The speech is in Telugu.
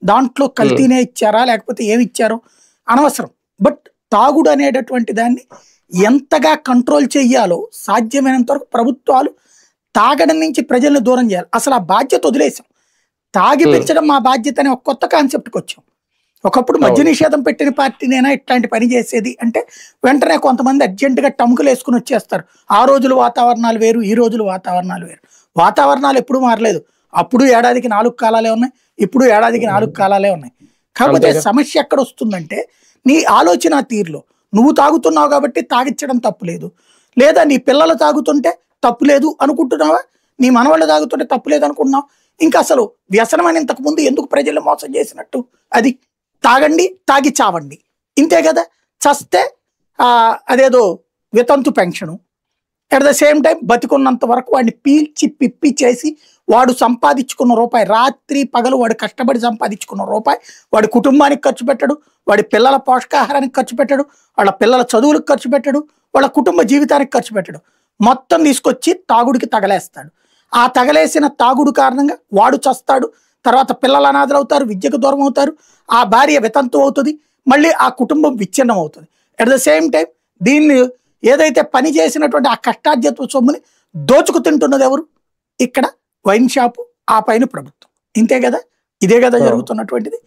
దాంట్లో ఉమ్, కల్తీనే ఇచ్చారా లేకపోతే ఏమి ఇచ్చారో అనవసరం. బట్ తాగుడు అనేటటువంటి దాన్ని ఎంతగా కంట్రోల్ చెయ్యాలో సాధ్యమైనంత వరకు ప్రభుత్వాలు తాగడం నుంచి ప్రజల్ని దూరం చేయాలి. అసలు ఆ బాధ్యత వదిలేసాం. తాగి ఉమ్, పెంచడం మా బాధ్యత అనే ఒక కొత్త కాన్సెప్ట్కి వచ్చాం. ఒకప్పుడు మద్య అవును. నిషేధం పెట్టిన పార్టీనేనా ఇట్లాంటి పని చేసేది అంటే వెంటనే కొంతమంది అర్జెంటుగా టముకులు వేసుకుని వచ్చేస్తారు. ఆ రోజుల వాతావరణాలు వేరు, ఈ రోజుల వాతావరణాలు వేరు. వాతావరణాలు ఎప్పుడు మారలేదు. అప్పుడు ఏడాదికి 4 కాలాలే ఉన్నాయి, ఇప్పుడు ఏడాదికి 4 కాలాలే ఉన్నాయి. కాకపోతే అంతేగా. సమస్య ఎక్కడ వస్తుందంటే నీ ఆలోచన తీరులో. నువ్వు తాగుతున్నావు కాబట్టి తాగిచ్చడం తప్పులేదు, లేదా నీ పిల్లలు తాగుతుంటే తప్పులేదు అనుకుంటున్నావా, నీ మనవాళ్ళు తాగుతుంటే తప్పులేదు అనుకుంటున్నావు. ఇంకా అసలు వ్యసనం అని ఇంతకు ముందు ఎందుకు ప్రజల్ని మోసం చేసినట్టు? అది తాగండి, తాగి చావండి, ఇంతే కదా. చస్తే అదేదో వితంతు pension. At the same time బతికున్నంత వరకు వాడిని పీల్చి పిప్పి చేసి వాడు సంపాదించుకున్న రూపాయి, రాత్రి పగలు వాడు కష్టపడి సంపాదించుకున్న రూపాయి వాడి కుటుంబానికి ఖర్చు పెట్టడు, వాడి పిల్లల పోషకాహారానికి ఖర్చు పెట్టడు, వాళ్ళ పిల్లల చదువులకు ఖర్చు పెట్టడు, వాళ్ళ కుటుంబ జీవితానికి ఖర్చు పెట్టడు. మొత్తం తీసుకొచ్చి తాగుడికి తగలేస్తాడు. ఆ తగలేసిన తాగుడు కారణంగా వాడు చస్తాడు. తర్వాత పిల్లలు అనాథలు అవుతారు, విద్యకు దూరం అవుతారు, ఆ భార్య వితంతు అవుతుంది, మళ్ళీ ఆ కుటుంబం విచ్ఛిన్నం అవుతుంది. అట్ ద సేమ్ టైం దీన్ని ఏదైతే పని చేసినటువంటి ఆ కష్టార్జిత సొమ్ముని దోచుకు తింటున్నది ఎవరు? ఇక్కడ వైన్ షాపు, ఆ పైన ప్రభుత్వం. ఇంతే కదా, ఇదే కదా అవును. జరుగుతున్నటువంటిది.